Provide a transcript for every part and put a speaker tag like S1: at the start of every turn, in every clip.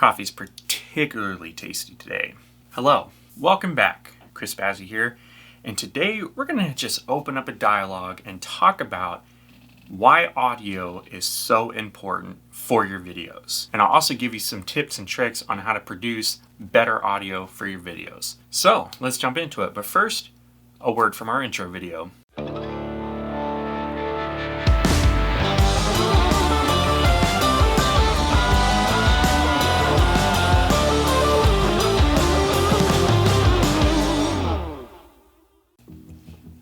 S1: Coffee's particularly tasty today. Hello, welcome back. Bazzy here, and today we're going to just open up a dialogue and talk about why audio is so important for your videos. And I'll also give you some tips and tricks on how to produce better audio for your videos. So let's jump into it. But first, a word from our intro video.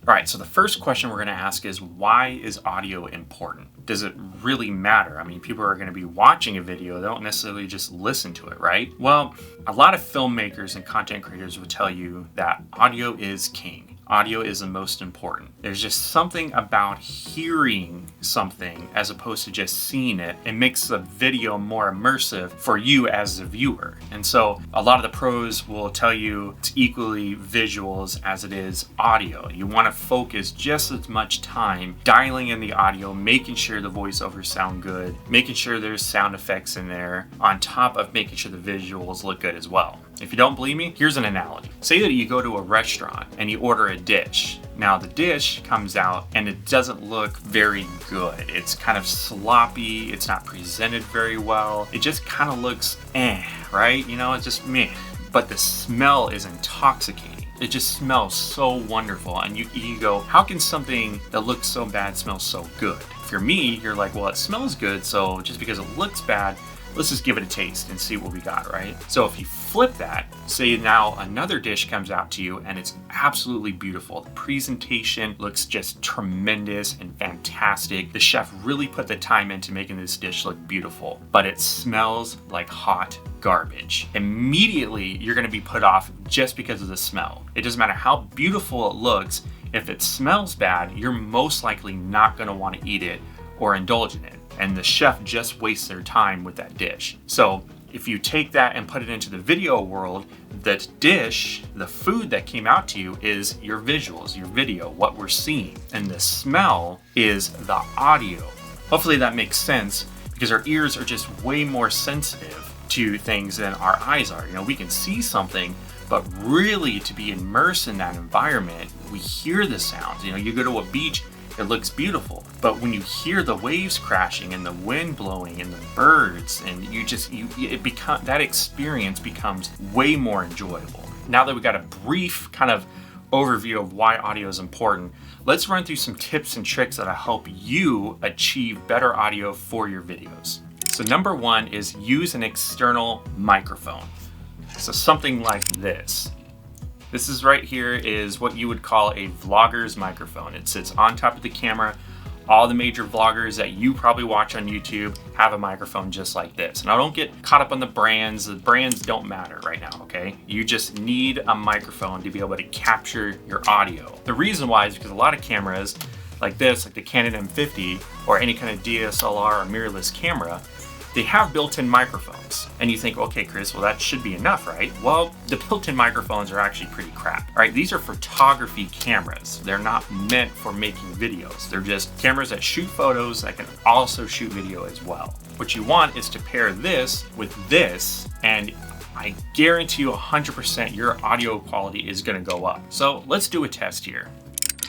S1: All right, so the first question we're going to ask is, why is audio important? Does it really matter? I mean, people are going to be watching a video, they don't necessarily just listen to it, right? Well, a lot of filmmakers and content creators would tell you that audio is king. Audio is the most important. There's just something about hearing something as opposed to just seeing it. It makes the video more immersive for you as the viewer. And so a lot of the pros will tell you it's equally visuals as it is audio. You want to focus just as much time dialing in the audio, making sure the voiceovers sound good, making sure there's sound effects in there, on top of making sure the visuals look good as well. If you don't believe me, here's an analogy. Say that you go to a restaurant and you order a dish. Now the dish comes out and it doesn't look very good. It's kind of sloppy, it's not presented very well. It just kind of looks right? You know, it's just meh. But the smell is intoxicating. It just smells so wonderful. And you go, how can something that looks so bad smell so good? For me, you're like, well, it smells good, so just because it looks bad, let's just give it a taste and see what we got, right? So if you flip that, say now another dish comes out to you and it's absolutely beautiful. The presentation looks just tremendous and fantastic. The chef really put the time into making this dish look beautiful, but it smells like hot garbage. Immediately, you're gonna be put off just because of the smell. It doesn't matter how beautiful it looks. If it smells bad, you're most likely not gonna wanna eat it or indulge in it. And the chef just wastes their time with that dish. So if you take that and put it into the video world, that dish, the food that came out to you is your visuals, your video, what we're seeing. And the smell is the audio. Hopefully that makes sense, because our ears are just way more sensitive to things than our eyes are. You know, we can see something, but really to be immersed in that environment, we hear the sounds. You know, you go to a beach, it looks beautiful, but when you hear the waves crashing and the wind blowing and the birds, and that experience becomes way more enjoyable. Now that we got a brief kind of overview of why audio is important, let's run through some tips and tricks that'll help you achieve better audio for your videos. So number one is use an external microphone. So something like this. This is right here is what you would call a vlogger's microphone. It sits on top of the camera. All the major vloggers that you probably watch on YouTube have a microphone just like this. Now don't get caught up on the brands. The brands don't matter right now, okay? You just need a microphone to be able to capture your audio. The reason why is because a lot of cameras like this, like the Canon M50 or any kind of DSLR or mirrorless camera, they have built-in microphones. And you think, okay, Chris, well that should be enough, right? Well, the built-in microphones are actually pretty crap, right? These are photography cameras. They're not meant for making videos. They're just cameras that shoot photos that can also shoot video as well. What you want is to pair this with this, and I guarantee you 100% your audio quality is gonna go up. So let's do a test here.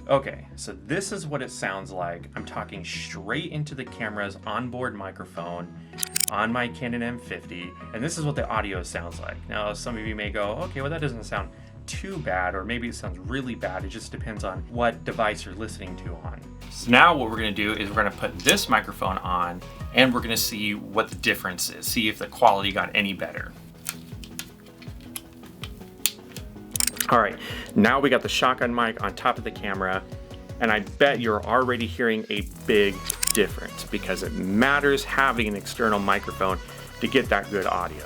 S1: Okay, so this is what it sounds like. I'm talking straight into the camera's onboard microphone on my Canon M50, and this is what the audio sounds like. Now, some of you may go, okay, well that doesn't sound too bad, or maybe it sounds really bad. It just depends on what device you're listening to on. So now what we're gonna do is we're gonna put this microphone on, and we're gonna see what the difference is, see if the quality got any better. All right, now we got the shotgun mic on top of the camera, and I bet you're already hearing a big difference because it matters having an external microphone to get that good audio.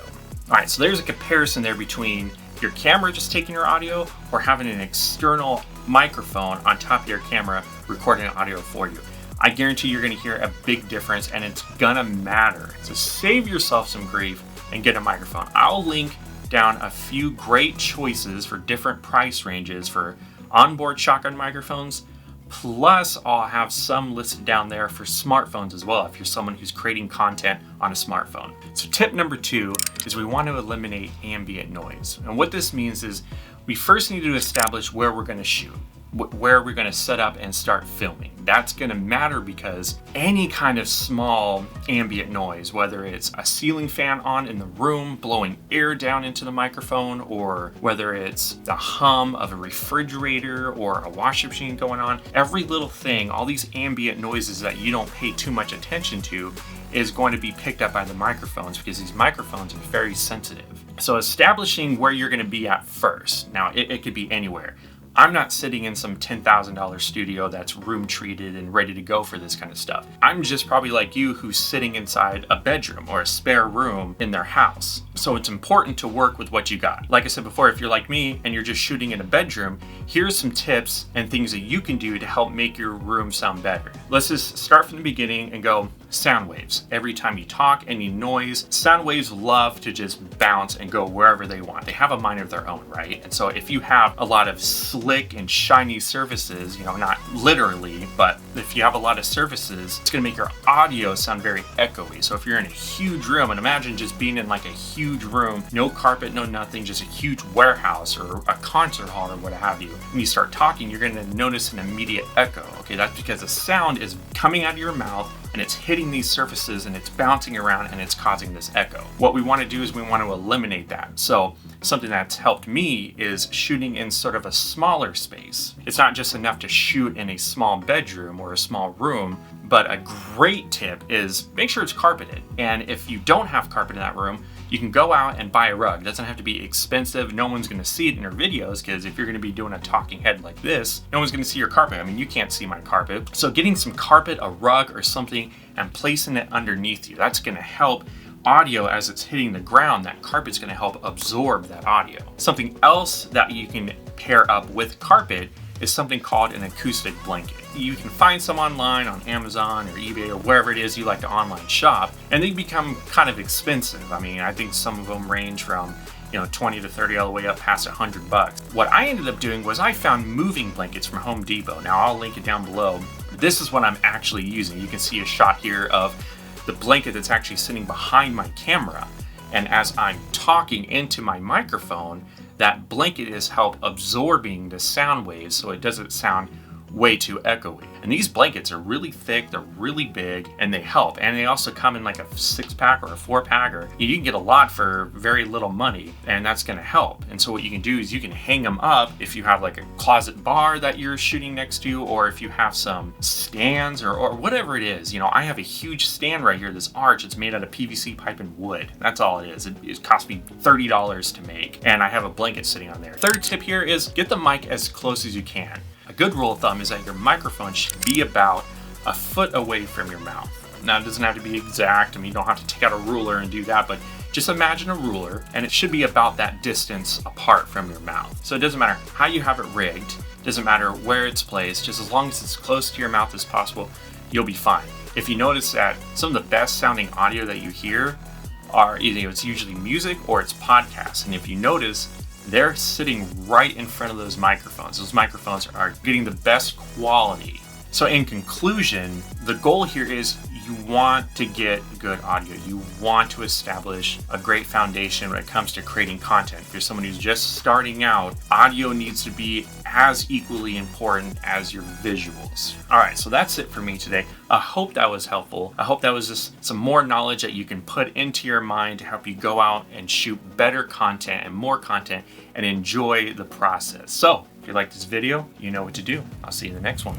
S1: All right, so there's a comparison there between your camera just taking your audio or having an external microphone on top of your camera recording audio for you. I guarantee you're gonna hear a big difference, and it's gonna matter. So save yourself some grief and get a microphone. I'll link down a few great choices for different price ranges for onboard shotgun microphones. Plus, I'll have some listed down there for smartphones as well, if you're someone who's creating content on a smartphone. So tip number 2 is we want to eliminate ambient noise. And what this means is we first need to establish where we're going to shoot, where we're going to set up and start filming. That's going to matter because any kind of small ambient noise, whether it's a ceiling fan on in the room blowing air down into the microphone, or whether it's the hum of a refrigerator or a washing machine going on, every little thing, all these ambient noises that you don't pay too much attention to is going to be picked up by the microphones because these microphones are very sensitive. So establishing where you're going to be at first. Now, it could be anywhere. I'm not sitting in some $10,000 studio that's room treated and ready to go for this kind of stuff. I'm just probably like you who's sitting inside a bedroom or a spare room in their house. So it's important to work with what you got. Like I said before, if you're like me and you're just shooting in a bedroom, here's some tips and things that you can do to help make your room sound better. Let's just start from the beginning and go sound waves. Every time you talk, any noise, sound waves love to just bounce and go wherever they want. They have a mind of their own, right? And so if you have a lot of slick and shiny surfaces, not literally, but if you have a lot of surfaces, it's gonna make your audio sound very echoey. So if you're in a huge room, and imagine just being in like a huge room, no carpet, no nothing, just a huge warehouse or a concert hall or what have you, and you start talking, you're gonna notice an immediate echo. Okay, that's because the sound is coming out of your mouth and it's hitting these surfaces and it's bouncing around and it's causing this echo. What we want to do is we want to eliminate that. So something that's helped me is shooting in sort of a smaller space. It's not just enough to shoot in a small bedroom or a small room, but a great tip is make sure it's carpeted. And if you don't have carpet in that room, you can go out and buy a rug. It doesn't have to be expensive. No one's gonna see it in your videos because if you're gonna be doing a talking head like this, no one's gonna see your carpet. I mean, you can't see my carpet. So getting some carpet, a rug or something, and placing it underneath you, that's gonna help audio as it's hitting the ground. That carpet's gonna help absorb that audio. Something else that you can pair up with carpet is something called an acoustic blanket. You can find some online on Amazon or eBay or wherever it is you like to online shop, and they become kind of expensive. I mean, I think some of them range from 20 to 30 all the way up past $100. What I ended up doing was I found moving blankets from Home Depot. Now I'll link it down below. This is what I'm actually using. You can see a shot here of the blanket that's actually sitting behind my camera. And as I'm talking into my microphone, that blanket is help absorbing the sound waves so it doesn't sound way too echoey. And these blankets are really thick, they're really big, and they help. And they also come in like a 6-pack or a 4-pack, or you can get a lot for very little money, and that's gonna help. And so what you can do is you can hang them up if you have like a closet bar that you're shooting next to, or if you have some stands or whatever it is. I have a huge stand right here, this arch, it's made out of PVC pipe and wood. That's all it is. It cost me $30 to make, and I have a blanket sitting on there. Third tip here is get the mic as close as you can. A good rule of thumb is that your microphone should be about a foot away from your mouth. Now, it doesn't have to be exact. I mean, you don't have to take out a ruler and do that, but just imagine a ruler, and it should be about that distance apart from your mouth. So it doesn't matter how you have it rigged, doesn't matter where it's placed, just as long as it's close to your mouth as possible, you'll be fine. If you notice that some of the best sounding audio that you hear are either it's usually music or it's podcasts, and if you notice, they're sitting right in front of those microphones. Those microphones are getting the best quality. So in conclusion, the goal here is you want to get good audio. You want to establish a great foundation when it comes to creating content. If you're someone who's just starting out, audio needs to be as equally important as your visuals. All right, so that's it for me today. I hope that was helpful. I hope that was just some more knowledge that you can put into your mind to help you go out and shoot better content and more content and enjoy the process. So if you like this video, you know what to do. I'll see you in the next one.